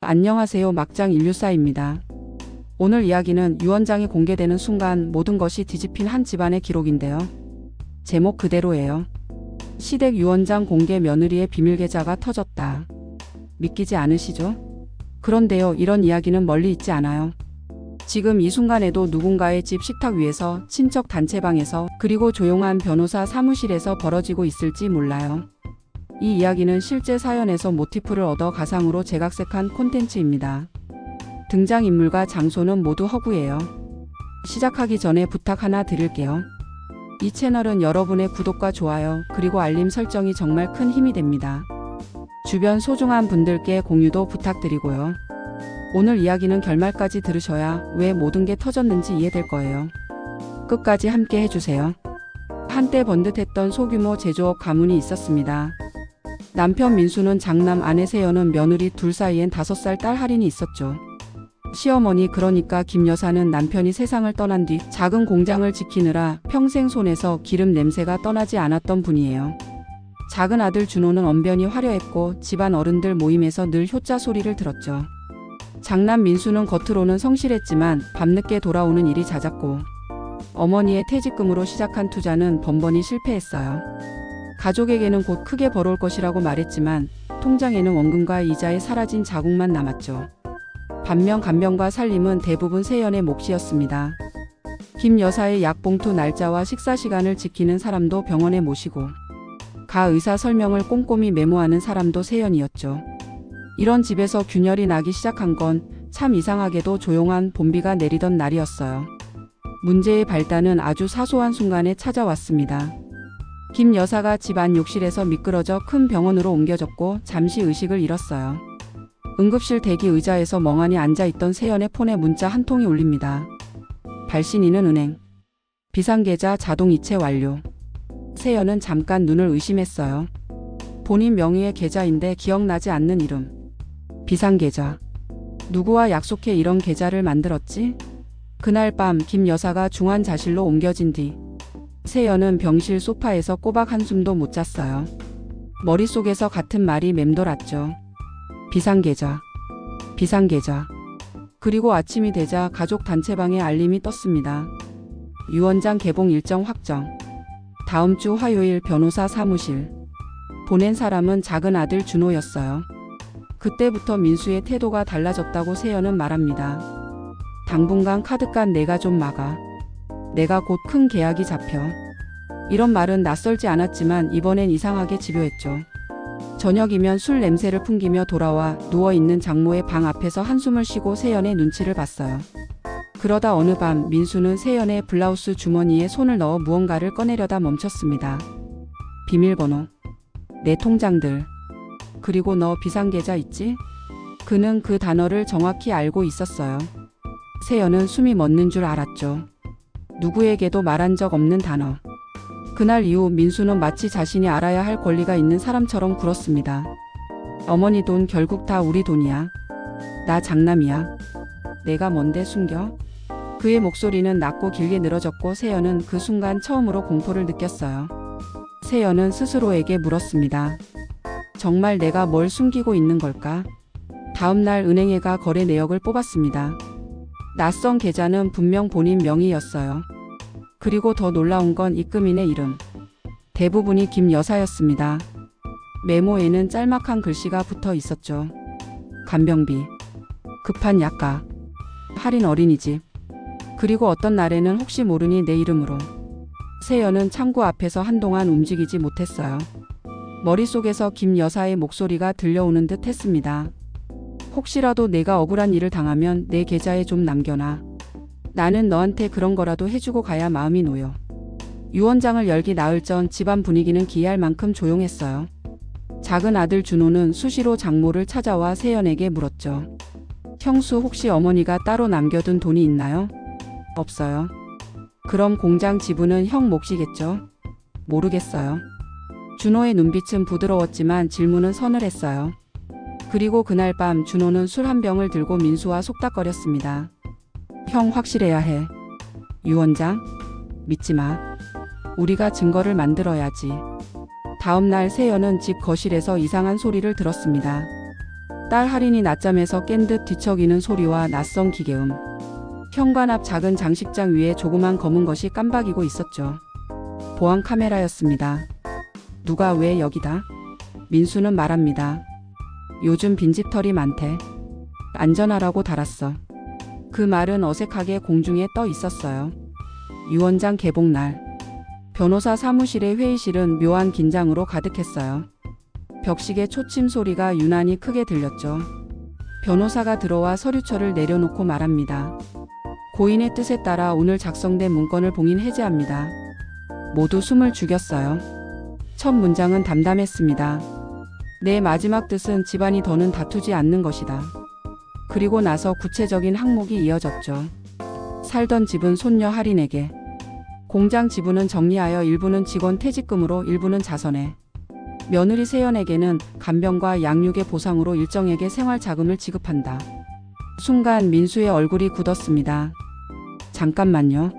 안녕하세요. 막장 인류사입니다. 오늘 이야기는 유언장이 공개되는 순간 모든 것이 뒤집힌 한 집안의 기록인데요. 제목 그대로예요. 시댁 유언장 공개 며느리의 비밀 계좌가 터졌다. 믿기지 않으시죠? 그런데요, 이런 이야기는 멀리 있지 않아요. 지금 이 순간에도 누군가의 집 식탁 위에서, 친척 단체방에서, 그리고 조용한 변호사 사무실에서 벌어지고 있을지 몰라요. 이 이야기는 실제 사연에서 모티프를 얻어 가상으로 재각색한 콘텐츠입니다. 등장인물과 장소는 모두 허구예요. 시작하기 전에 부탁 하나 드릴게요. 이 채널은 여러분의 구독과 좋아요, 그리고 알림 설정이 정말 큰 힘이 됩니다. 주변 소중한 분들께 공유도 부탁드리고요. 오늘 이야기는 결말까지 들으셔야 왜 모든 게 터졌는지 이해될 거예요. 끝까지 함께 해주세요. 한때 번듯했던 소규모 제조업 가문이 있었습니다. 남편 민수는 장남, 아내 세연은 며느리, 둘 사이엔 5살 딸 할인이 있었죠. 시어머니, 그러니까 김 여사는 남편이 세상을 떠난 뒤 작은 공장을 지키느라 평생 손에서 기름 냄새가 떠나지 않았던 분이에요. 작은 아들 준호는 언변이 화려했고 집안 어른들 모임에서 늘 효자 소리를 들었죠. 장남 민수는 겉으로는 성실했지만 밤늦게 돌아오는 일이 잦았고, 어머니의 퇴직금으로 시작한 투자는 번번이 실패했어요. 가족에게는 곧 크게 벌어올 것이라고 말했지만 통장에는 원금과 이자에 사라진 자국만 남았죠. 반면 간병과 살림은 대부분 세연의 몫이었습니다. 김 여사의 약봉투 날짜와 식사 시간을 지키는 사람도 병원에 모시고, 가 의사 설명을 꼼꼼히 메모하는 사람도 세연이었죠. 이런 집에서 균열이 나기 시작한 건 참 이상하게도 조용한 봄비가 내리던 날이었어요. 문제의 발단은 아주 사소한 순간에 찾아왔습니다. 김 여사가 집 안 욕실에서 미끄러져 큰 병원으로 옮겨졌고 잠시 의식을 잃었어요. 응급실 대기 의자에서 멍하니 앉아있던 세연의 폰에 문자 한 통이 울립니다. 발신인은 은행. 비상계좌 자동 이체 완료. 세연은 잠깐 눈을 의심했어요. 본인 명의의 계좌인데 기억나지 않는 이름. 비상계좌. 누구와 약속해 이런 계좌를 만들었지? 그날 밤 김 여사가 중환자실로 옮겨진 뒤 세연은 병실 소파에서 꼬박 한숨도 못 잤어요. 머릿속에서 같은 말이 맴돌았죠. 비상계좌. 비상계좌. 그리고 아침이 되자 가족 단체방에 알림이 떴습니다. 유언장 개봉 일정 확정. 다음 주 화요일 변호사 사무실. 보낸 사람은 작은 아들 준호였어요. 그때부터 민수의 태도가 달라졌다고 세연은 말합니다. 당분간 카드값 내가 좀 막아. 내가 곧 큰 계약이 잡혀. 이런 말은 낯설지 않았지만 이번엔 이상하게 집요했죠. 저녁이면 술 냄새를 풍기며 돌아와 누워있는 장모의 방 앞에서 한숨을 쉬고 세연의 눈치를 봤어요. 그러다 어느 밤 민수는 세연의 블라우스 주머니에 손을 넣어 무언가를 꺼내려다 멈췄습니다. 비밀번호. 내 통장들. 그리고 너 비상계좌 있지? 그는 그 단어를 정확히 알고 있었어요. 세연은 숨이 멎는 줄 알았죠. 누구에게도 말한 적 없는 단어. 그날 이후 민수는 마치 자신이 알아야 할 권리가 있는 사람처럼 굴었습니다. 어머니 돈 결국 다 우리 돈이야. 나 장남이야. 내가 뭔데 숨겨? 그의 목소리는 낮고 길게 늘어졌고 세연은 그 순간 처음으로 공포를 느꼈어요. 세연은 스스로에게 물었습니다. 정말 내가 뭘 숨기고 있는 걸까? 다음 날 은행에 가 거래 내역을 뽑았습니다. 낯선 계좌는 분명 본인 명의였어요. 그리고 더 놀라운 건 입금인의 이름. 대부분이 김 여사였습니다. 메모에는 짤막한 글씨가 붙어 있었죠. 간병비. 급한 약가. 할인 어린이집. 그리고 어떤 날에는 혹시 모르니 내 이름으로. 세연은 창구 앞에서 한동안 움직이지 못했어요. 머릿속에서 김 여사의 목소리가 들려오는 듯 했습니다. 혹시라도 내가 억울한 일을 당하면 내 계좌에 좀 남겨놔. 나는 너한테 그런 거라도 해주고 가야 마음이 놓여. 유언장을 열기 나흘 전 집안 분위기는 기이할 만큼 조용했어요. 작은 아들 준호는 수시로 장모를 찾아와 세연에게 물었죠. 형수, 혹시 어머니가 따로 남겨둔 돈이 있나요? 없어요. 그럼 공장 지분은 형 몫이겠죠? 모르겠어요. 준호의 눈빛은 부드러웠지만 질문은 서늘했어요. 그리고 그날 밤 준호는 술 한 병을 들고 민수와 속닥거렸습니다. 형, 확실해야 해. 유언장? 믿지 마. 우리가 증거를 만들어야지. 다음 날 세연은 집 거실에서 이상한 소리를 들었습니다. 딸 할인이 낮잠에서 깬 듯 뒤척이는 소리와 낯선 기계음. 현관 앞 작은 장식장 위에 조그만 검은 것이 깜박이고 있었죠. 보안 카메라였습니다. 누가 왜 여기다? 민수는 말합니다. 요즘 빈집털이 많대. 안전하라고 달았어. 그 말은 어색하게 공중에 떠 있었어요. 유원장 개봉날. 변호사 사무실의 회의실은 묘한 긴장으로 가득했어요. 벽식의 초침 소리가 유난히 크게 들렸죠. 변호사가 들어와 서류철을 내려놓고 말합니다. 고인의 뜻에 따라 오늘 작성된 문건을 봉인 해제합니다. 모두 숨을 죽였어요. 첫 문장은 담담했습니다. 내 마지막 뜻은 집안이 더는 다투지 않는 것이다. 그리고 나서 구체적인 항목이 이어졌죠. 살던 집은 손녀 할인에게, 공장 지분은 정리하여 일부는 직원 퇴직금으로 일부는 자선에, 며느리 세연에게는 간병과 양육의 보상으로 일정에게 생활자금을 지급한다. 순간 민수의 얼굴이 굳었습니다. 잠깐만요.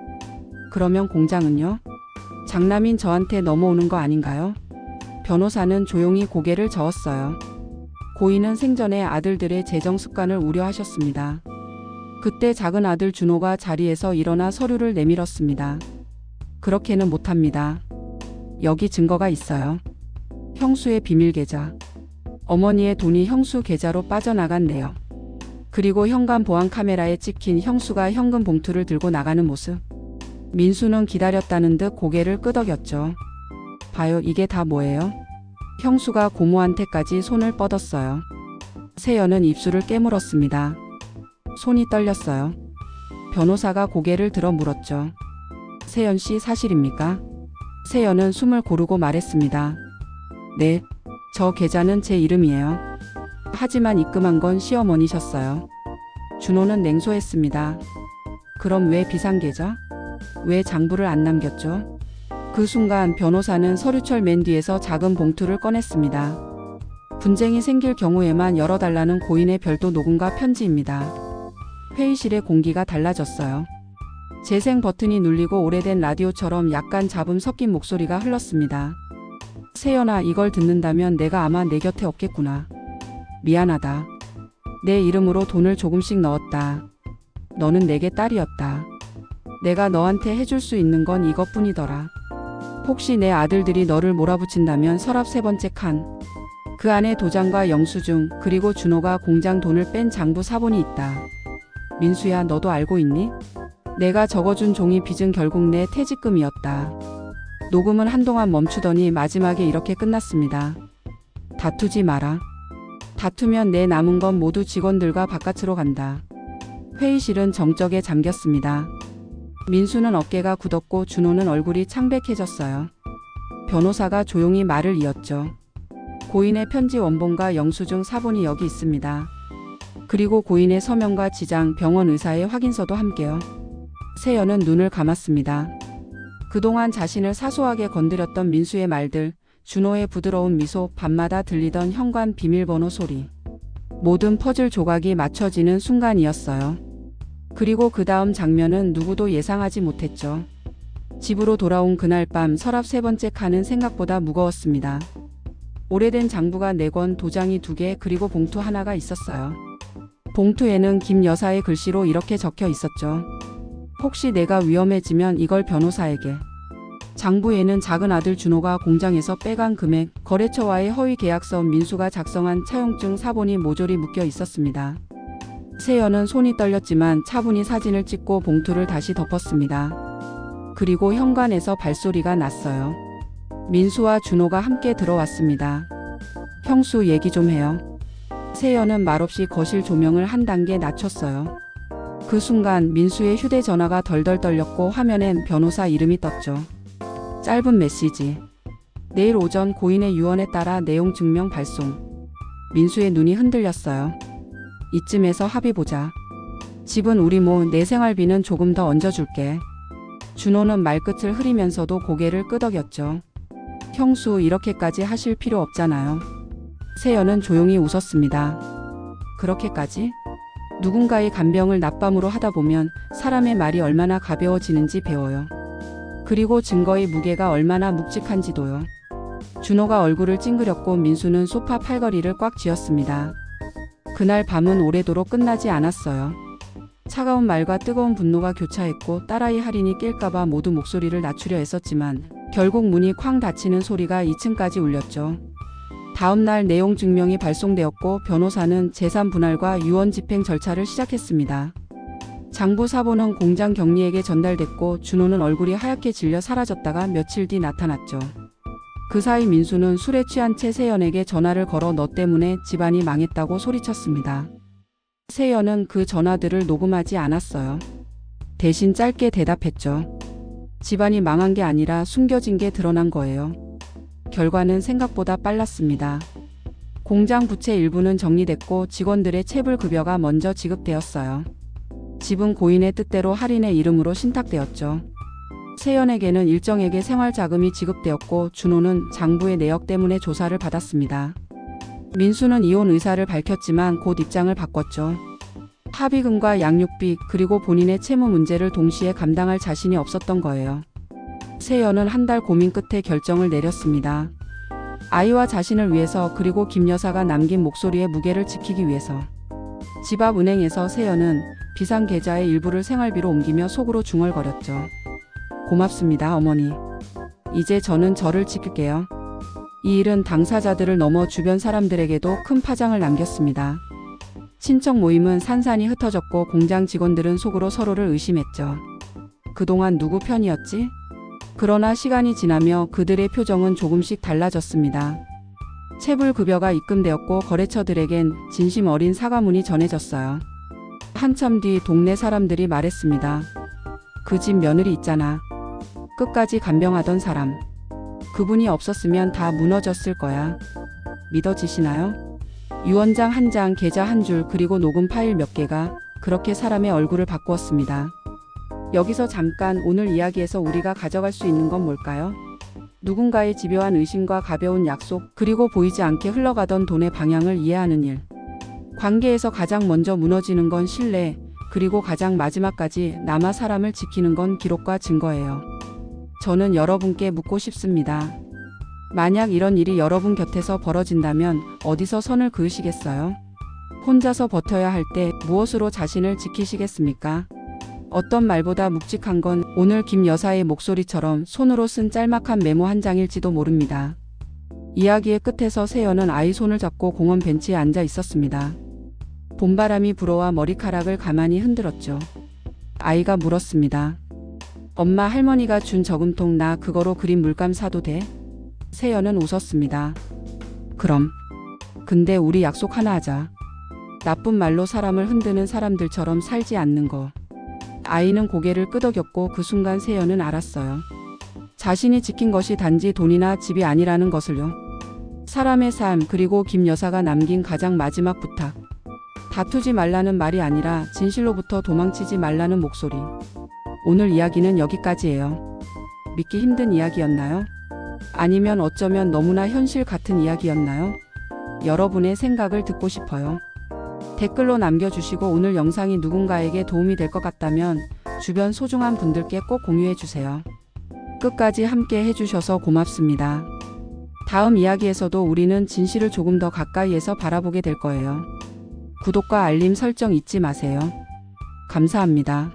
그러면 공장은요? 장남인 저한테 넘어오는 거 아닌가요? 변호사는 조용히 고개를 저었어요. 고인은 생전에 아들들의 재정 습관을 우려하셨습니다. 그때 작은 아들 준호가 자리에서 일어나 서류를 내밀었습니다. 그렇게는 못합니다. 여기 증거가 있어요. 형수의 비밀 계좌. 어머니의 돈이 형수 계좌로 빠져나간 내역. 그리고 현관 보안 카메라에 찍힌 형수가 현금 봉투를 들고 나가는 모습. 민수는 기다렸다는 듯 고개를 끄덕였죠. 봐요, 이게 다 뭐예요? 형수가 고모한테까지 손을 뻗었어요. 세연은 입술을 깨물었습니다. 손이 떨렸어요. 변호사가 고개를 들어 물었죠. 세연 씨 사실입니까? 세연은 숨을 고르고 말했습니다. 네, 저 계좌는 제 이름이에요. 하지만 입금한 건 시어머니셨어요. 준호는 냉소했습니다. 그럼 왜 비상계좌? 왜 장부를 안 남겼죠? 그 순간 변호사는 서류철 맨 뒤에서 작은 봉투를 꺼냈습니다. 분쟁이 생길 경우에만 열어달라는 고인의 별도 녹음과 편지입니다. 회의실의 공기가 달라졌어요. 재생 버튼이 눌리고 오래된 라디오처럼 약간 잡음 섞인 목소리가 흘렀습니다. 세연아, 이걸 듣는다면 내가 아마 내 곁에 없겠구나. 미안하다. 내 이름으로 돈을 조금씩 넣었다. 너는 내게 딸이었다. 내가 너한테 해줄 수 있는 건 이것뿐이더라. 혹시 내 아들들이 너를 몰아붙인다면 서랍 3번째 칸. 그 안에 도장과 영수증 그리고 준호가 공장 돈을 뺀 장부 사본이 있다. 민수야, 너도 알고 있니? 내가 적어준 종이 빚은 결국 내 퇴직금이었다. 녹음은 한동안 멈추더니 마지막에 이렇게 끝났습니다. 다투지 마라. 다투면 내 남은 건 모두 직원들과 바깥으로 간다. 회의실은 정적에 잠겼습니다. 민수는 어깨가 굳었고 준호는 얼굴이 창백해졌어요. 변호사가 조용히 말을 이었죠. 고인의 편지 원본과 영수증 사본이 여기 있습니다. 그리고 고인의 서명과 지장, 병원 의사의 확인서도 함께요. 세연은 눈을 감았습니다. 그동안 자신을 사소하게 건드렸던 민수의 말들, 준호의 부드러운 미소, 밤마다 들리던 현관 비밀번호 소리. 모든 퍼즐 조각이 맞춰지는 순간이었어요. 그리고 그 다음 장면은 누구도 예상하지 못했죠. 집으로 돌아온 그날 밤 서랍 3번째 칸은 생각보다 무거웠습니다. 오래된 장부가 4권, 도장이 2개, 그리고 봉투 하나가 있었어요. 봉투에는 김 여사의 글씨로 이렇게 적혀 있었죠. 혹시 내가 위험해지면 이걸 변호사에게. 장부에는 작은 아들 준호가 공장에서 빼간 금액, 거래처와의 허위 계약서, 민수가 작성한 차용증 사본이 모조리 묶여 있었습니다. 세연은 손이 떨렸지만 차분히 사진을 찍고 봉투를 다시 덮었습니다. 그리고 현관에서 발소리가 났어요. 민수와 준호가 함께 들어왔습니다. 형수, 얘기 좀 해요. 세연은 말없이 거실 조명을 한 단계 낮췄어요. 그 순간 민수의 휴대전화가 덜덜 떨렸고 화면엔 변호사 이름이 떴죠. 짧은 메시지. 내일 오전 고인의 유언에 따라 내용 증명 발송. 민수의 눈이 흔들렸어요. 이쯤에서 합의 보자. 집은 우리 내 생활비는 조금 더 얹어줄게. 준호는 말끝을 흐리면서도 고개를 끄덕였죠. 형수, 이렇게까지 하실 필요 없잖아요. 세연은 조용히 웃었습니다. 그렇게까지? 누군가의 간병을 낮밤으로 하다 보면 사람의 말이 얼마나 가벼워지는지 배워요. 그리고 증거의 무게가 얼마나 묵직한지도요. 준호가 얼굴을 찡그렸고 민수는 소파 팔걸이를 꽉 쥐었습니다. 그날 밤은 오래도록 끝나지 않았어요. 차가운 말과 뜨거운 분노가 교차했고 딸아이 할인이 깰까봐 모두 목소리를 낮추려 애썼지만 결국 문이 쾅 닫히는 소리가 2층까지 울렸죠. 다음 날 내용 증명이 발송되었고 변호사는 재산 분할과 유언 집행 절차를 시작했습니다. 장부 사본은 공장 경리에게 전달됐고 준호는 얼굴이 하얗게 질려 사라졌다가 며칠 뒤 나타났죠. 그 사이 민수는 술에 취한 채 세연에게 전화를 걸어 너 때문에 집안이 망했다고 소리쳤습니다. 세연은 그 전화들을 녹음하지 않았어요. 대신 짧게 대답했죠. 집안이 망한 게 아니라 숨겨진 게 드러난 거예요. 결과는 생각보다 빨랐습니다. 공장 부채 일부는 정리됐고 직원들의 체불급여가 먼저 지급되었어요. 집은 고인의 뜻대로 할인의 이름으로 신탁되었죠. 세연에게는 일정에게 생활자금이 지급되었고 준호는 장부의 내역 때문에 조사를 받았습니다. 민수는 이혼 의사를 밝혔지만 곧 입장을 바꿨죠. 합의금과 양육비 그리고 본인의 채무 문제를 동시에 감당할 자신이 없었던 거예요. 세연은 한 달 고민 끝에 결정을 내렸습니다. 아이와 자신을 위해서 그리고 김 여사가 남긴 목소리의 무게를 지키기 위해서. 집 앞 은행에서 세연은 비상계좌의 일부를 생활비로 옮기며 속으로 중얼거렸죠. 고맙습니다, 어머니. 이제 저는 저를 지킬게요. 이 일은 당사자들을 넘어 주변 사람들에게도 큰 파장을 남겼습니다. 친척 모임은 산산이 흩어졌고 공장 직원들은 속으로 서로를 의심했죠. 그동안 누구 편이었지? 그러나 시간이 지나며 그들의 표정은 조금씩 달라졌습니다. 체불급여가 입금되었고 거래처들에겐 진심 어린 사과문이 전해졌어요. 한참 뒤 동네 사람들이 말했습니다. 그 집 며느리 있잖아. 끝까지 간병하던 사람. 그분이 없었으면 다 무너졌을 거야. 믿어지시나요? 유언장 한 장, 계좌 한 줄, 그리고 녹음 파일 몇 개가 그렇게 사람의 얼굴을 바꾸었습니다. 여기서 잠깐 오늘 이야기에서 우리가 가져갈 수 있는 건 뭘까요? 누군가의 집요한 의심과 가벼운 약속, 그리고 보이지 않게 흘러가던 돈의 방향을 이해하는 일. 관계에서 가장 먼저 무너지는 건 신뢰, 그리고 가장 마지막까지 남아 사람을 지키는 건 기록과 증거예요. 저는 여러분께 묻고 싶습니다. 만약 이런 일이 여러분 곁에서 벌어진다면 어디서 선을 그으시겠어요? 혼자서 버텨야 할 때 무엇으로 자신을 지키시겠습니까? 어떤 말보다 묵직한 건 오늘 김 여사의 목소리처럼 손으로 쓴 짤막한 메모 한 장일지도 모릅니다. 이야기의 끝에서 세연은 아이 손을 잡고 공원 벤치에 앉아 있었습니다. 봄바람이 불어와 머리카락을 가만히 흔들었죠. 아이가 물었습니다. 엄마, 할머니가 준 저금통 나 그거로 그림 물감 사도 돼? 세연은 웃었습니다. 그럼. 근데 우리 약속 하나 하자. 나쁜 말로 사람을 흔드는 사람들처럼 살지 않는 거. 아이는 고개를 끄덕였고 그 순간 세연은 알았어요. 자신이 지킨 것이 단지 돈이나 집이 아니라는 것을요. 사람의 삶, 그리고 김 여사가 남긴 가장 마지막 부탁. 다투지 말라는 말이 아니라 진실로부터 도망치지 말라는 목소리. 오늘 이야기는 여기까지예요. 믿기 힘든 이야기였나요? 아니면 어쩌면 너무나 현실 같은 이야기였나요? 여러분의 생각을 듣고 싶어요. 댓글로 남겨주시고 오늘 영상이 누군가에게 도움이 될 것 같다면 주변 소중한 분들께 꼭 공유해주세요. 끝까지 함께 해주셔서 고맙습니다. 다음 이야기에서도 우리는 진실을 조금 더 가까이에서 바라보게 될 거예요. 구독과 알림 설정 잊지 마세요. 감사합니다.